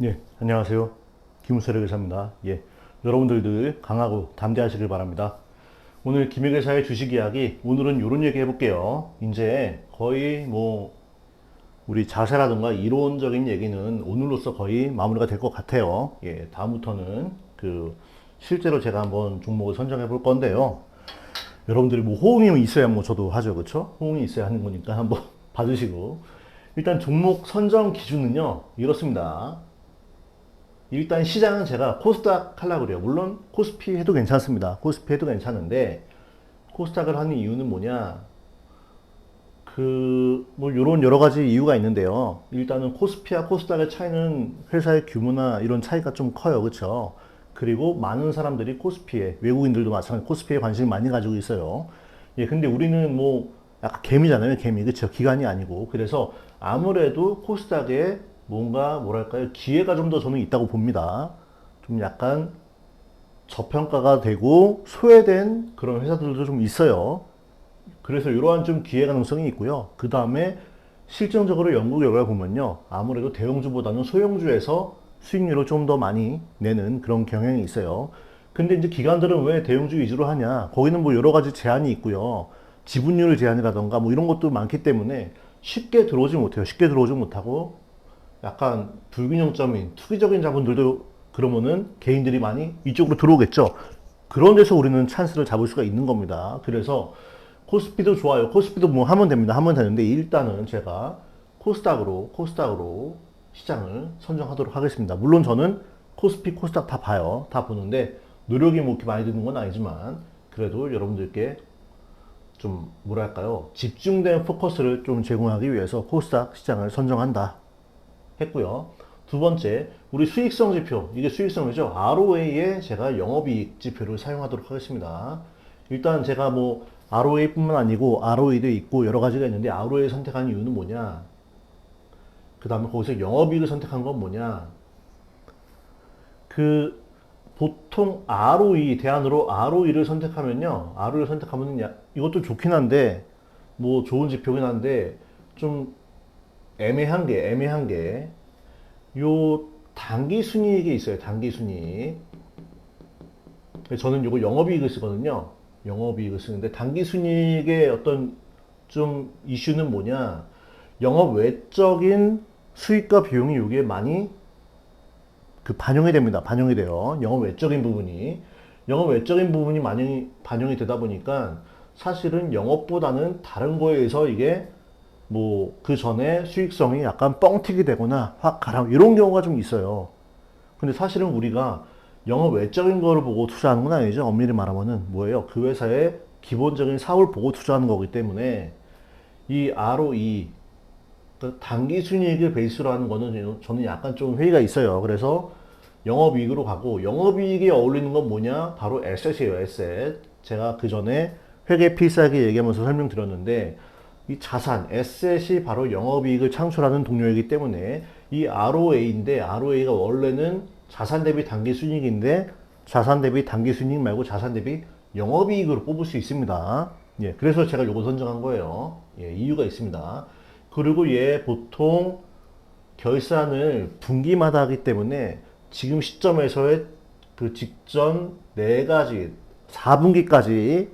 예, 안녕하세요. 김우철의 의사입니다. 예, 여러분들들 강하고 담대하시길 바랍니다. 오늘 김혜계사의 주식 이야기, 오늘은 이런 얘기 해볼게요. 이제 거의 뭐, 우리 자세라든가 이론적인 얘기는 오늘로써 거의 마무리가 될 것 같아요. 예, 다음부터는 실제로 제가 한번 종목을 선정해 볼 건데요. 여러분들이 뭐 호응이 있어야 뭐 저도 하죠. 그쵸? 호응이 있어야 하는 거니까 한번 봐주시고. 일단 종목 선정 기준은요, 이렇습니다. 일단 시장은 제가 코스닥 하려고 그래요. 물론 코스피 해도 괜찮습니다. 코스피 해도 괜찮은데 코스닥을 하는 이유는 뭐냐? 뭐 요런 여러 가지 이유가 있는데요. 일단은 코스피와 코스닥의 차이는 회사의 규모나 이런 차이가 좀 커요. 그렇죠? 그리고 많은 사람들이 코스피에, 외국인들도 마찬가지로 코스피에 관심을 많이 가지고 있어요. 예, 근데 우리는 뭐 약간 개미잖아요. 개미. 그렇죠? 기관이 아니고. 그래서 아무래도 코스닥에 뭔가 뭐랄까요? 기회가 좀 더 저는 있다고 봅니다. 좀 약간 저평가가 되고 소외된 그런 회사들도 좀 있어요. 그래서 이러한 좀 기회 가능성이 있고요. 그 다음에 실증적으로 연구 결과를 보면요. 아무래도 대형주보다는 소형주에서 수익률을 좀 더 많이 내는 그런 경향이 있어요. 근데 이제 기관들은 왜 대형주 위주로 하냐? 거기는 뭐 여러 가지 제한이 있고요. 지분율 제한이라던가 뭐 이런 것도 많기 때문에 쉽게 들어오지 못해요. 쉽게 들어오지 못하고 약간 불균형점인 투기적인 자본들도 그러면은 개인들이 많이 이쪽으로 들어오겠죠. 그런 데서 우리는 찬스를 잡을 수가 있는 겁니다. 그래서 코스피도 좋아요. 코스피도 뭐 하면 됩니다. 하면 되는데 일단은 제가 코스닥으로 시장을 선정하도록 하겠습니다. 물론 저는 코스피, 코스닥 다 봐요. 다 보는데 노력이 뭐 이렇게 많이 드는 건 아니지만 그래도 여러분들께 좀 뭐랄까요? 집중된 포커스를 좀 제공하기 위해서 코스닥 시장을 선정한다 했고요. 두 번째, 우리 수익성 지표. 이게 수익성이죠. ROA에 제가 영업이익 지표를 사용하도록 하겠습니다. 일단 제가 뭐 ROA뿐만 아니고 ROE도 있고 여러 가지가 있는데 ROA 선택한 이유는 뭐냐? 그 다음에 거기서 영업이익을 선택한 건 뭐냐? 그 보통 ROE 대안으로 ROE를 선택하면요. ROE를 선택하면 이것도 좋긴 한데 뭐 좋은 지표긴 한데 좀 애매한 게 요 단기 순이익이 있어요. 단기 순이익. 저는 요거 영업이익을 쓰거든요. 영업이익을 쓰는데 단기 순이익의 어떤 좀 이슈는 뭐냐? 영업 외적인 수익과 비용이 여기에 많이 반영이 됩니다. 반영이 돼요. 영업 외적인 부분이. 영업 외적인 부분이 많이 반영이 되다 보니까 사실은 영업보다는 다른 거에 의해서 이게 뭐 그 전에 수익성이 약간 뻥튀기 되거나 확 가라 이런 경우가 좀 있어요. 근데 사실은 우리가 영업 외적인 거를 보고 투자하는 건 아니죠. 엄밀히 말하면은 뭐예요? 그 회사의 기본적인 사업을 보고 투자하는 거기 때문에 이 ROE 그 단기 순이익을 베이스로 하는 거는 저는 약간 좀 회의가 있어요. 그래서 영업이익으로 가고 영업이익에 어울리는 건 뭐냐? 바로 에셋이에요. 에셋. 제가 그 전에 회계 필사하게 얘기하면서 설명드렸는데 이 자산, 에셋이 바로 영업이익을 창출하는 동료이기 때문에 이 ROA인데 ROA가 원래는 자산 대비 단기 순이익인데 자산 대비 단기 순이익 말고 자산 대비 영업이익으로 뽑을 수 있습니다. 예, 그래서 제가 요거 선정한 거예요. 예, 이유가 있습니다. 그리고 얘 보통 결산을 분기마다 하기 때문에 지금 시점에서의 그 직전 네 가지 4분기까지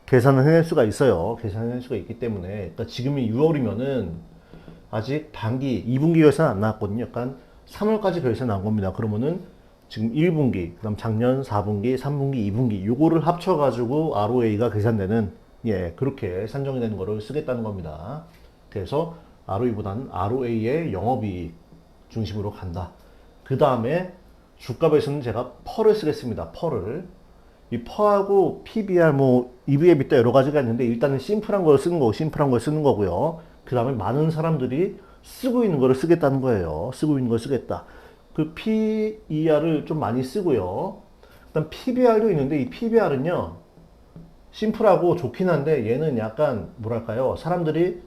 계산을 해낼 수가 있어요. 계산을 해낼 수가 있기 때문에 그러니까 지금이 6월이면은 아직 단기 2분기 결산 안 나왔거든요. 약간 3월까지 결산 나온 겁니다. 그러면은 지금 1분기, 그다음 작년 4분기, 3분기, 2분기 요거를 합쳐 가지고 ROA가 계산되는 예, 그렇게 산정이 되는 거를 쓰겠다는 겁니다. 그래서 ROE보다는 ROA의 영업이익 중심으로 간다. 그 다음에 주가에서는 제가 펄을 쓰겠습니다. 펄을. 이 퍼하고 PBR 뭐 EV EBITDA 여러 가지가 있는데 일단은 심플한 걸 쓰는 거고 심플한 걸 쓰는 거고요. 그 다음에 많은 사람들이 쓰고 있는 거를 쓰겠다는 거예요. 쓰고 있는 걸 쓰겠다. 그 PER을 좀 많이 쓰고요. 일단 PBR도 있는데 이 PBR은요 심플하고 좋긴 한데 얘는 약간 뭐랄까요 사람들이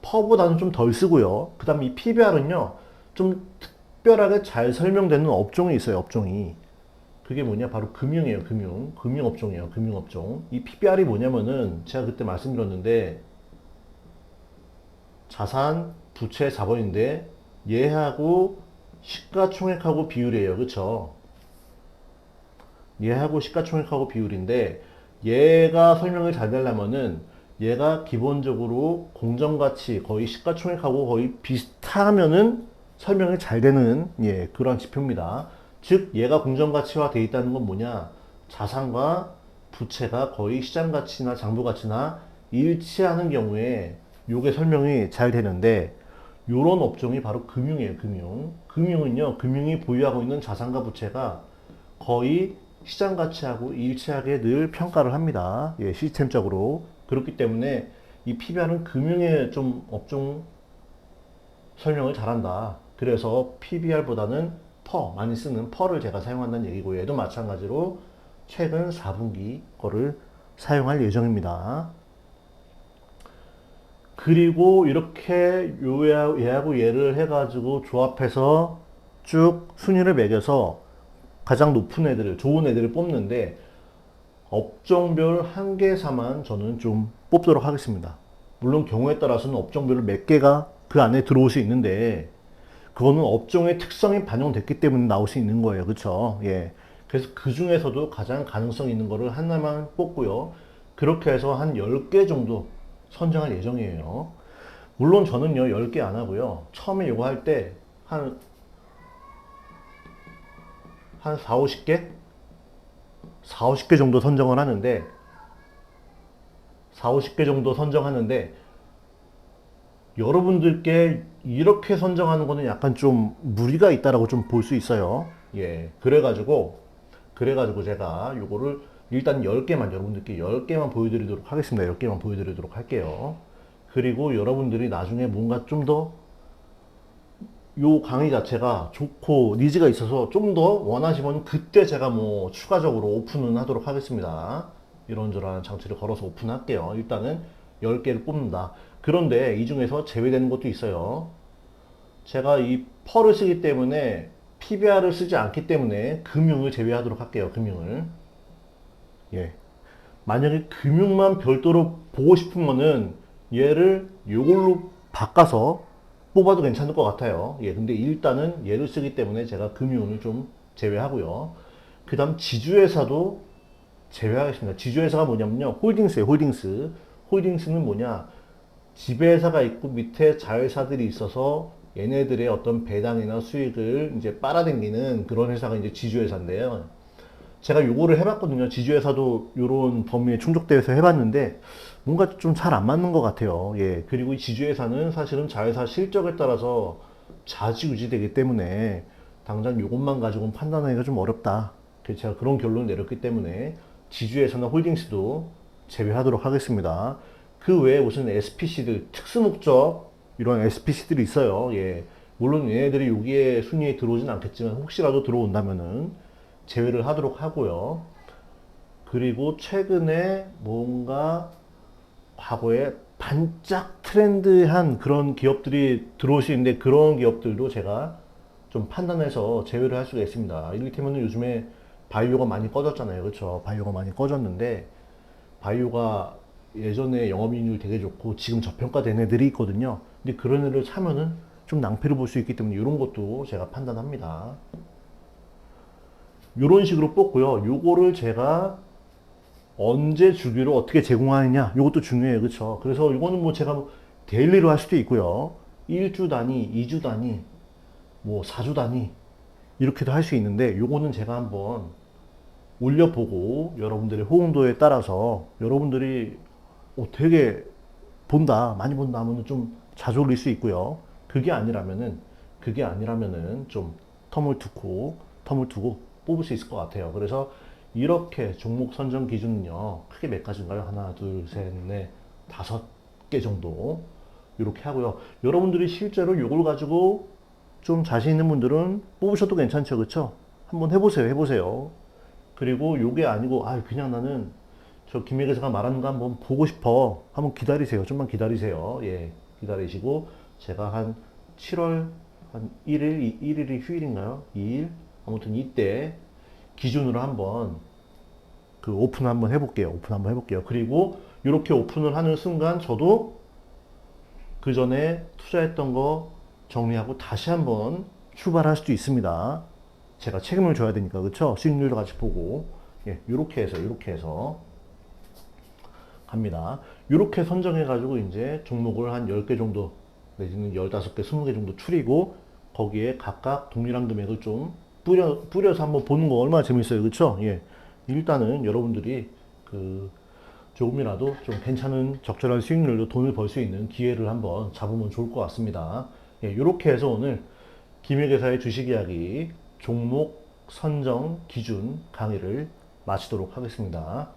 퍼보다는 좀 덜 쓰고요. 그 다음에 이 PBR은요 좀 특별하게 잘 설명되는 업종이 있어요. 업종이. 그게 뭐냐? 바로 금융이에요. 금융업종이에요. 금융업종. 이 PBR이 뭐냐면은 제가 그때 말씀드렸는데 자산, 부채, 자본인데 얘하고 시가총액하고 비율이에요. 그쵸? 얘하고 시가총액하고 비율인데 얘가 설명이 잘 되려면은 얘가 기본적으로 공정가치 거의 시가총액하고 거의 비슷하면은 설명이 잘 되는 예, 그런 지표입니다. 즉 얘가 공정가치화 돼 있다는 건 뭐냐? 자산과 부채가 거의 시장가치나 장부가치나 일치하는 경우에 요게 설명이 잘 되는데 요런 업종이 바로 금융이에요. 금융. 금융은요. 금융이 보유하고 있는 자산과 부채가 거의 시장 가치하고 일치하게 늘 평가를 합니다. 예, 시스템적으로. 그렇기 때문에 이 PBR은 금융의 좀 업종 설명을 잘한다. 그래서 PBR보다는 많이 쓰는 를 제가 사용한다는 얘기고 얘도 마찬가지로 최근 4분기 거를 사용할 예정입니다. 그리고 이렇게 얘하고 얘를 해가지고 조합해서 쭉 순위를 매겨서 가장 높은 애들을, 좋은 애들을 뽑는데 업종별 한 개사만 저는 좀 뽑도록 하겠습니다. 물론 경우에 따라서는 업종별로 몇 개가 그 안에 들어올 수 있는데 그거는 업종의 특성이 반영됐기 때문에 나올 수 있는 거예요. 그쵸? 예. 그래서 그 중에서도 가장 가능성 있는 거를 하나만 뽑고요. 그렇게 해서 한 10개 정도 선정할 예정이에요. 물론 저는요, 10개 안 하고요. 처음에 이거 할 때 한 4, 50개? 4, 50개 정도 선정을 하는데 4, 50개 정도 선정하는데 여러분들께 이렇게 선정하는 거는 약간 좀 무리가 있다라고 좀 볼 수 있어요. 예. 그래가지고 제가 요거를 일단 10개만 여러분들께 10개만 보여드리도록 하겠습니다. 10개만 보여드리도록 할게요. 그리고 여러분들이 나중에 뭔가 좀 더 요 강의 자체가 좋고 니즈가 있어서 좀 더 원하시면 그때 제가 뭐 추가적으로 오픈은 하도록 하겠습니다. 이런저런 장치를 걸어서 오픈할게요. 일단은 10개를 뽑는다. 그런데 이 중에서 제외되는 것도 있어요. 제가 이 펄을 쓰기 때문에 PBR을 쓰지 않기 때문에 금융을 제외하도록 할게요. 금융을. 예. 만약에 금융만 별도로 보고 싶으면은 얘를 요걸로 바꿔서 뽑아도 괜찮을 것 같아요. 예, 근데 일단은 얘를 쓰기 때문에 제가 금융을 좀 제외하고요. 그 다음 지주회사도 제외하겠습니다. 지주회사가 뭐냐면요. 홀딩스예요, 홀딩스. 홀딩스는 뭐냐. 지배회사가 있고 밑에 자회사들이 있어서 얘네들의 어떤 배당이나 수익을 이제 빨아당기는 그런 회사가 이제 지주회사인데요. 제가 요거를 해봤거든요. 지주회사도 요런 범위에 충족되어서 해봤는데 뭔가 좀 잘 안 맞는 것 같아요. 예. 그리고 이 지주회사는 사실은 자회사 실적에 따라서 좌지우지 되기 때문에 당장 요것만 가지고는 판단하기가 좀 어렵다. 그래서 제가 그런 결론을 내렸기 때문에 지주회사나 홀딩스도 제외하도록 하겠습니다. 그 외에 무슨 SPC들, 특수목적 이런 SPC들이 있어요. 예. 물론 얘네들이 여기에 순위에 들어오진 않겠지만 혹시라도 들어온다면은 제외를 하도록 하고요. 그리고 최근에 뭔가 과거에 반짝 트렌드한 그런 기업들이 들어올 수 있는데 그런 기업들도 제가 좀 판단해서 제외를 할 수가 있습니다. 이를테면 요즘에 바이오가 많이 꺼졌잖아요. 그렇죠? 바이오가 많이 꺼졌는데 바이오가 예전에 영업이익률 되게 좋고 지금 저평가된 애들이 있거든요. 근데 그런 애를 사면은 좀 낭패를 볼 수 있기 때문에 이런 것도 제가 판단합니다. 이런 식으로 뽑고요. 요거를 제가 언제 주기로 어떻게 제공하느냐 이것도 중요해요. 그렇죠? 그래서 이거는 뭐 제가 데일리로 할 수도 있고요. 1주 단위, 2주 단위, 뭐 4주 단위 이렇게도 할 수 있는데 요거는 제가 한번 올려보고 여러분들의 호응도에 따라서 여러분들이 되게 본다, 많이 본다 하면 좀 자주 올릴 수 있고요. 그게 아니라면은 좀 텀을 두고 뽑을 수 있을 것 같아요. 그래서 이렇게 종목 선정 기준은요, 크게 몇 가지인가요? 하나, 둘, 셋, 넷, 5개 정도. 이렇게 하고요. 여러분들이 실제로 이걸 가지고 좀 자신 있는 분들은 뽑으셔도 괜찮죠. 그쵸? 한번 해보세요. 그리고 요게 아니고, 그냥 나는 저 김혜계사가 말하는 거 한번 보고 싶어. 한번 기다리세요. 좀만 기다리세요. 예, 기다리시고, 제가 한 7월 한 1일이 휴일인가요? 2일? 아무튼 이때 기준으로 한번 오픈 한번 해볼게요. 그리고 이렇게 오픈을 하는 순간 저도 그 전에 투자했던 거 정리하고 다시 한번 출발할 수도 있습니다. 제가 책임을 져야 되니까, 그쵸? 수익률도 같이 보고, 예, 요렇게 해서 갑니다. 요렇게 선정해가지고 이제 종목을 한 10개 정도, 내지는 15개, 20개 정도 추리고, 거기에 각각 동일한 금액을 좀 뿌려서 한번 보는 거 얼마나 재밌어요. 그쵸? 예. 일단은 여러분들이 조금이라도 좀 괜찮은 적절한 수익률로 돈을 벌 수 있는 기회를 한번 잡으면 좋을 것 같습니다. 예, 이렇게 해서 오늘 김일계사의 주식 이야기 종목 선정 기준 강의를 마치도록 하겠습니다.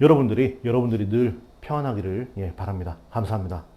여러분들이 늘 평안하기를 바랍니다. 감사합니다.